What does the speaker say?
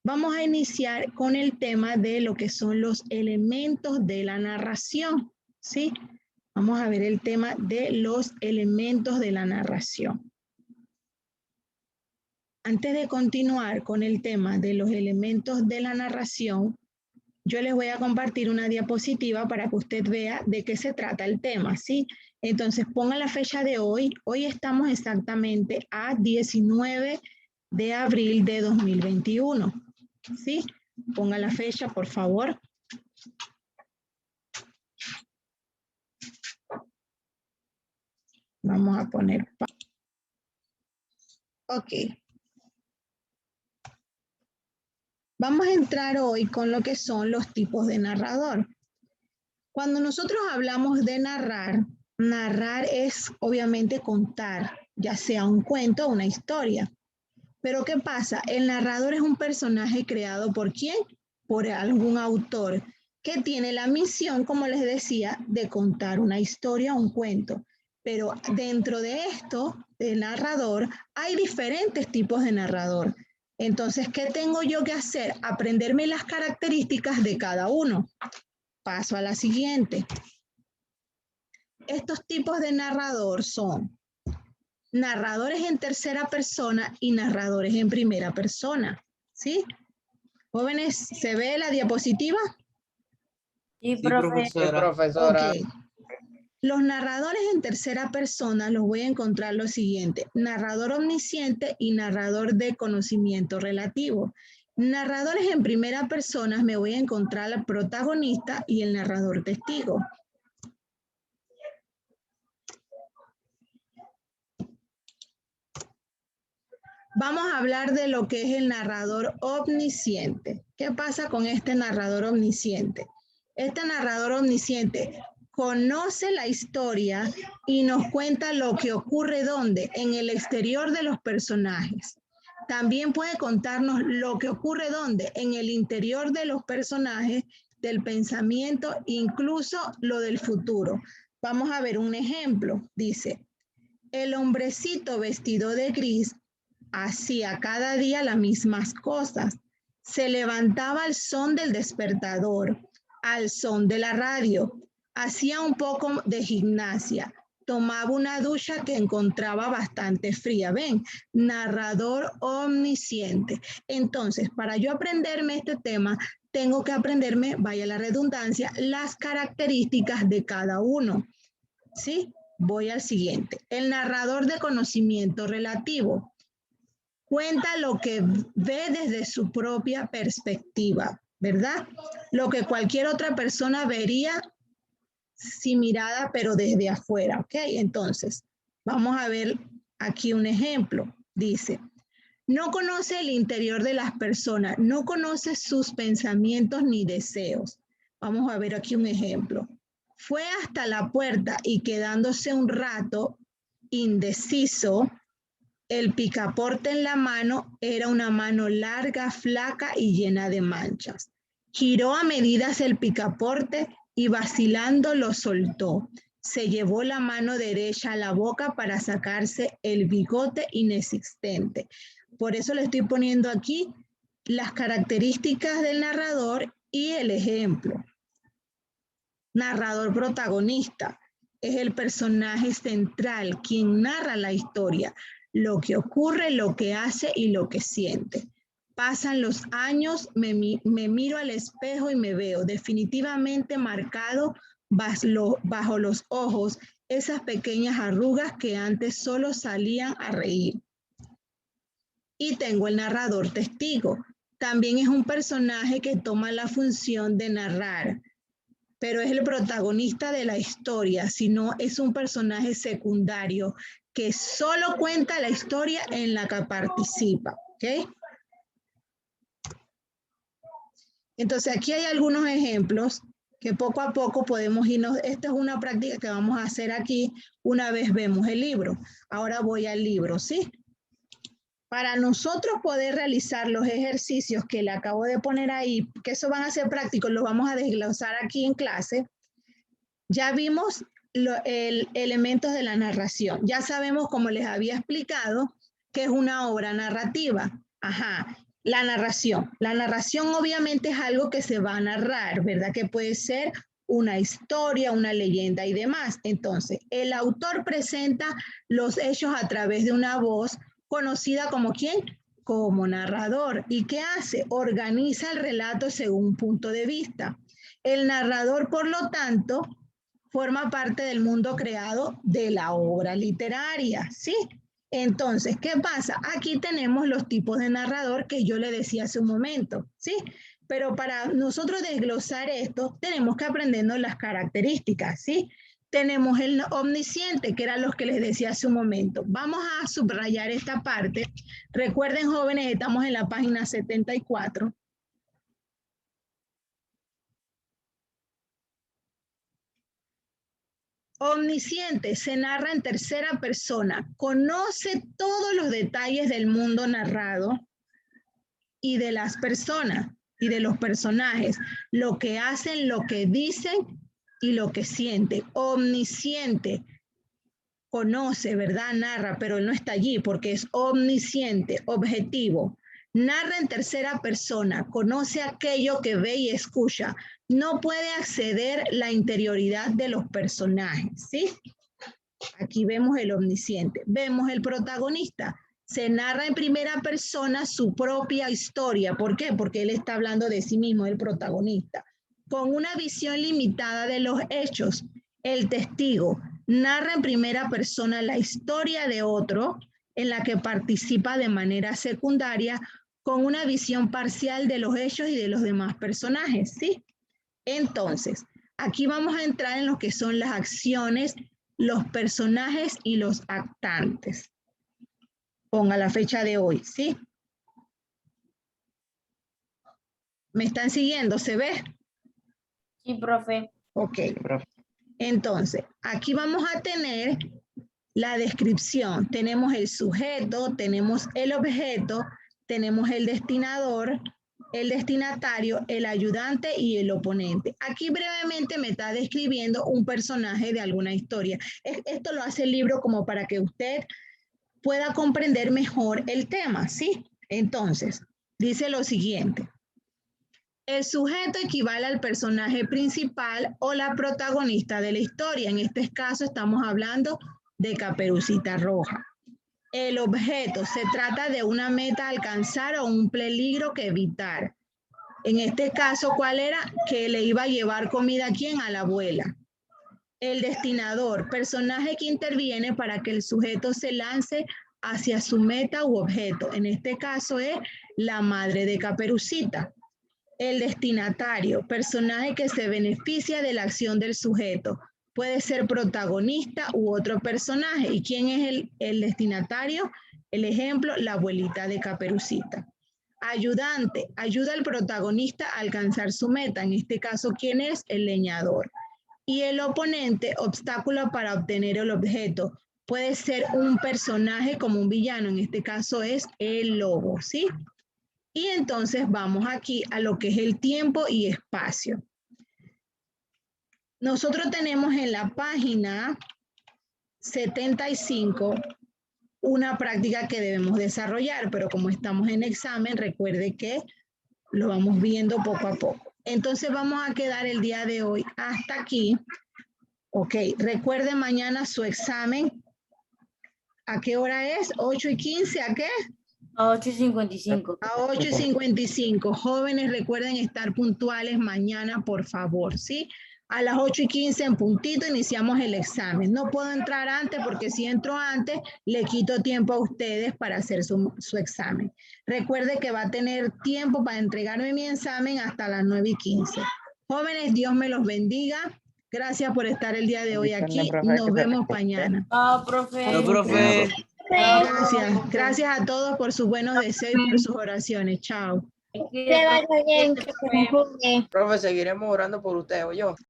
Vamos a iniciar con el tema de lo que son los elementos de la narración, ¿sí? Vamos a ver el tema de los elementos de la narración. Antes de continuar con el tema de los elementos de la narración, yo les voy a compartir una diapositiva para que usted vea de qué se trata el tema, ¿sí? Entonces, ponga la fecha de hoy. Hoy estamos exactamente a 19 de abril de 2021, ¿sí? Ponga la fecha, por favor. Vamos a poner... Ok. Vamos a entrar hoy con lo que son los tipos de narrador. Cuando nosotros hablamos de narrar, narrar es obviamente contar, ya sea un cuento o una historia. Pero ¿qué pasa? El narrador es un personaje creado ¿por quién? Por algún autor que tiene la misión, como les decía, de contar una historia o un cuento. Pero dentro de esto, del narrador, hay diferentes tipos de narrador. Entonces, ¿qué tengo yo que hacer? Aprenderme las características de cada uno. Paso a la siguiente. Estos tipos de narrador son narradores en tercera persona y narradores en primera persona, ¿sí? Jóvenes, ¿se ve la diapositiva? Sí, profesora. Sí, profesora. Ok. Los narradores en tercera persona los voy a encontrar lo siguiente: narrador omnisciente y narrador de conocimiento relativo. Narradores en primera persona me voy a encontrar al protagonista y el narrador testigo. Vamos a hablar de lo que es el narrador omnisciente. ¿Qué pasa con este narrador omnisciente? Este narrador omnisciente conoce la historia y nos cuenta lo que ocurre ¿dónde? En el exterior de los personajes. También puede contarnos lo que ocurre ¿dónde? En el interior de los personajes, del pensamiento, incluso lo del futuro. Vamos a ver un ejemplo. Dice, el hombrecito vestido de gris hacía cada día las mismas cosas. Se levantaba al son del despertador, al son de la radio, hacía un poco de gimnasia, tomaba una ducha que encontraba bastante fría. Ven, narrador omnisciente. Entonces, para yo aprenderme este tema, tengo que aprenderme, vaya la redundancia, las características de cada uno. ¿Sí? Voy al siguiente. El narrador de conocimiento relativo cuenta lo que ve desde su propia perspectiva, ¿verdad? Lo que cualquier otra persona vería sin mirada, pero desde afuera, ¿ok? Entonces, vamos a ver aquí un ejemplo. Dice, no conoce el interior de las personas, no conoce sus pensamientos ni deseos. Vamos a ver aquí un ejemplo. Fue hasta la puerta y quedándose un rato indeciso, el picaporte en la mano era una mano larga, flaca y llena de manchas. Giró a medidas el picaporte y vacilando lo soltó. Se llevó la mano derecha a la boca para sacarse el bigote inexistente. Por eso le estoy poniendo aquí las características del narrador y el ejemplo. Narrador protagonista es el personaje central, quien narra la historia, lo que ocurre, lo que hace y lo que siente. Pasan los años, me miro al espejo y me veo definitivamente marcado bajo los ojos esas pequeñas arrugas que antes solo salían a reír. Y tengo el narrador testigo. También es un personaje que toma la función de narrar, pero es el protagonista de la historia, sino es un personaje secundario que solo cuenta la historia en la que participa, ¿ok? Entonces aquí hay algunos ejemplos que poco a poco podemos irnos. Esta es una práctica que vamos a hacer aquí una vez vemos el libro. Ahora voy al libro, ¿sí? Para nosotros poder realizar los ejercicios que le acabo de poner ahí, que eso van a ser prácticos, los vamos a desglosar aquí en clase. Ya vimos elementos de la narración. Ya sabemos, como les había explicado, que es una obra narrativa. Ajá. La narración. La narración obviamente es algo que se va a narrar, ¿verdad? Que puede ser una historia, una leyenda y demás. Entonces, el autor presenta los hechos a través de una voz conocida como ¿quién? Como narrador. ¿Y qué hace? Organiza el relato según un punto de vista. El narrador, por lo tanto, forma parte del mundo creado de la obra literaria, ¿sí? Entonces, ¿qué pasa? Aquí tenemos los tipos de narrador que yo le decía hace un momento, ¿sí? Pero para nosotros desglosar esto, tenemos que aprendernos las características, ¿sí? Tenemos el omnisciente, que era lo que les decía hace un momento. Vamos a subrayar esta parte. Recuerden, jóvenes, estamos en la página 74. Omnisciente se narra en tercera persona, conoce todos los detalles del mundo narrado y de las personas y de los personajes, lo que hacen, lo que dicen y lo que sienten. Omnisciente conoce, ¿verdad? Narra, pero él no está allí porque es omnisciente, objetivo. Narra en tercera persona, conoce aquello que ve y escucha. No puede acceder la interioridad de los personajes, ¿sí? Aquí vemos el omnisciente. Vemos el protagonista. Se narra en primera persona su propia historia. ¿Por qué? Porque él está hablando de sí mismo, el protagonista. Con una visión limitada de los hechos. El testigo narra en primera persona la historia de otro en la que participa de manera secundaria con una visión parcial de los hechos y de los demás personajes, ¿sí? Entonces, aquí vamos a entrar en lo que son las acciones, los personajes y los actantes. Ponga la fecha de hoy, ¿sí? ¿Me están siguiendo? ¿Se ve? Sí, profe. Ok. Entonces, aquí vamos a tener la descripción. Tenemos el sujeto, tenemos el objeto, tenemos el destinador, el destinatario, el ayudante y el oponente. Aquí brevemente me está describiendo un personaje de alguna historia. Esto lo hace el libro como para que usted pueda comprender mejor el tema, ¿sí? Entonces, dice lo siguiente. El sujeto equivale al personaje principal o la protagonista de la historia. En este caso estamos hablando de Caperucita Roja. El objeto se trata de una meta a alcanzar o un peligro que evitar. En este caso, ¿cuál era? Que le iba a llevar comida a quién, a la abuela. El destinador, personaje que interviene para que el sujeto se lance hacia su meta u objeto. En este caso es la madre de Caperucita. El destinatario, personaje que se beneficia de la acción del sujeto. Puede ser protagonista u otro personaje. ¿Y quién es el destinatario? El ejemplo, la abuelita de Caperucita. Ayudante, ayuda al protagonista a alcanzar su meta. En este caso, ¿quién es? El leñador. Y el oponente, obstáculo para obtener el objeto. Puede ser un personaje como un villano. En este caso es el lobo, ¿sí? Y entonces vamos aquí a lo que es el tiempo y espacio. Nosotros tenemos en la página 75 una práctica que debemos desarrollar, pero como estamos en examen, recuerde que lo vamos viendo poco a poco. Entonces vamos a quedar el día de hoy hasta aquí. Ok, recuerde mañana su examen. ¿A qué hora es? 8:15, ¿a qué? A 8:55. A 8:55. Jóvenes, recuerden estar puntuales mañana, por favor, ¿sí? A las 8:15 en puntito iniciamos el examen. No puedo entrar antes porque si entro antes, le quito tiempo a ustedes para hacer su examen. Recuerde que va a tener tiempo para entregarme mi examen hasta las 9:15. Jóvenes, Dios me los bendiga. Gracias por estar el día de hoy aquí. Nos vemos mañana. Ah, profe. No, profe. Gracias. Gracias a todos por sus buenos deseos y por sus oraciones. Chao. Que vaya bien, que se mejore. Profe, seguiremos orando por usted, o yo.